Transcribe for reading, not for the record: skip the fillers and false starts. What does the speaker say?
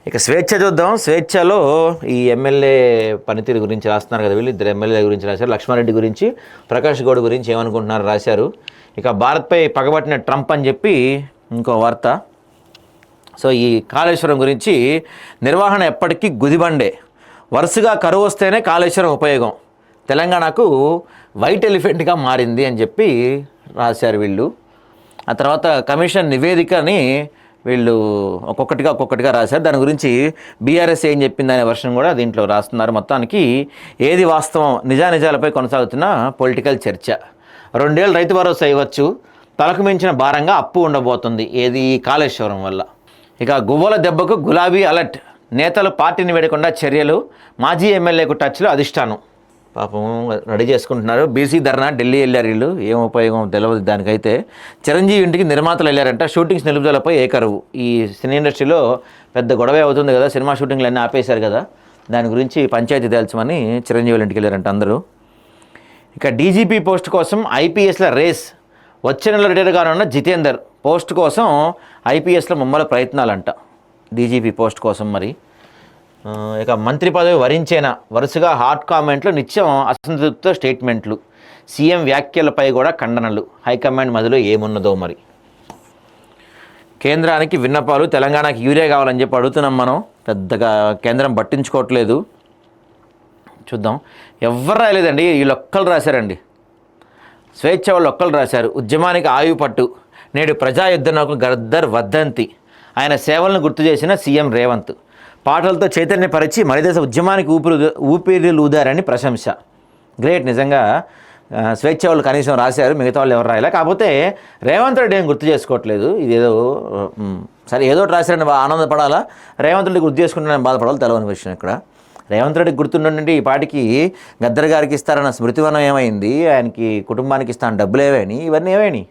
ఇక స్వేచ్ఛ చూద్దాం. స్వేచ్ఛలో ఈ ఎమ్మెల్యే పనితీరు గురించి రాస్తున్నారు కదా, వీళ్ళు ఇద్దరు ఎమ్మెల్యే గురించి రాశారు. లక్ష్మారెడ్డి గురించి, ప్రకాష్ గౌడ్ గురించి ఏమనుకుంటున్నారు రాశారు. ఇక భారత్పై పగబట్టిన ట్రంప్ అని చెప్పి ఇంకో వార్త. సో ఈ కాళేశ్వరం గురించి, నిర్వహణ ఎప్పటికీ గుదిబండే, వరుసగా కరువు వస్తేనే కాళేశ్వరం ఉపయోగం, తెలంగాణకు వైట్ ఎలిఫెంట్గా మారింది అని చెప్పి రాశారు వీళ్ళు. ఆ తర్వాత కమిషన్ నివేదికని వీళ్ళు ఒక్కొక్కటిగా రాశారు. దాని గురించి బీఆర్ఎస్ ఏం చెప్పింది అనే వర్షన్ కూడా దీంట్లో రాస్తున్నారు. మొత్తానికి ఏది వాస్తవం, నిజానిజాలపై కొనసాగుతున్న పొలిటికల్ చర్చ. 2 ఏళ్ళు రైతు భరోసా ఇవ్వచ్చు, తలకు మించిన భారంగా అప్పు ఉండబోతుంది, ఏది కాళేశ్వరం వల్ల. ఇక గువ్వల దెబ్బకు గులాబీ అలర్ట్, నేతలు పార్టీని వేడకుండా చర్యలు, మాజీ ఎమ్మెల్యేకు టచ్లో అధిష్టానం. పాపం రెడీ చేసుకుంటున్నారు. బీసీ ధర్నా ఢిల్లీ వెళ్ళారు వీళ్ళు, ఏం ఉపయోగం తెలియదు దానికైతే. చిరంజీవి ఇంటికి నిర్మాతలు వెళ్ళారంట, షూటింగ్స్ నిలుపుదలపై ఏకరువు. ఈ సినీ ఇండస్ట్రీలో పెద్ద గొడవ అవుతుంది కదా, సినిమా షూటింగ్లు అన్నీ ఆపేశారు కదా, దాని గురించి పంచాయతీ తేల్చమని చిరంజీవి ఇంటికి వెళ్ళారంట అందరూ. ఇక డీజీపీ పోస్ట్ కోసం ఐపీఎస్ల రేస్, వచ్చే నెల రిటైర్ కానున్న జితేందర్ పోస్ట్ కోసం ఐపీఎస్లో ముమ్మల ప్రయత్నాలంట, డీజీపీ పోస్ట్ కోసం. మరి ఇక మంత్రి పదవి వరించేనా, వరుసగా హాట్ కామెంట్లు, నిత్యం అసంతృప్తితో స్టేట్మెంట్లు, సీఎం వ్యాఖ్యలపై కూడా ఖండనలు, హైకమాండ్ మధ్యలో ఏమున్నదో మరి. కేంద్రానికి విన్నపాలు, తెలంగాణకి యూరియా కావాలని చెప్పి అడుగుతున్నాం మనం, పెద్దగా కేంద్రం పట్టించుకోవట్లేదు. చూద్దాం. ఎవ్వరు రాయలేదండి, వీళ్ళొక్కరు రాశారండి. స్వేచ్ఛ వాళ్ళు ఒక్కరు రాశారు. ఉద్యమానికి ఆయువు పట్టు, నేడు ప్రజాయుద్ధనకు గద్దర్ వద్దంతి, ఆయన సేవలను గుర్తు చేసిన సీఎం రేవంత్, పాటలతో చైతన్యపరిచి మరిదేశ ఉద్యమానికి ఊపిరిలు ఊదారని ప్రశంస. గ్రేట్, నిజంగా స్వేచ్ఛ వాళ్ళు కనీసం రాశారు, మిగతా వాళ్ళు ఎవరు రాయలే. కాకపోతే రేవంత్ రెడ్డి ఏం గుర్తు చేసుకోవట్లేదు. ఇదేదో సరే ఏదో రాశారని ఆనందపడాలా, రేవంత్ రెడ్డి గుర్తు చేసుకుంటే బాధపడాలి, తెలవని విషయం ఇక్కడ. రేవంత్ రెడ్డికి గుర్తుండండి, ఈ పాటికి గద్దర్ గారికి ఇస్తారన్న స్మృతివనం ఏమైంది, ఆయనకి కుటుంబానికి ఇస్తాను డబ్బులు ఏమైనాయి, ఇవన్నీ ఏమైనాయి.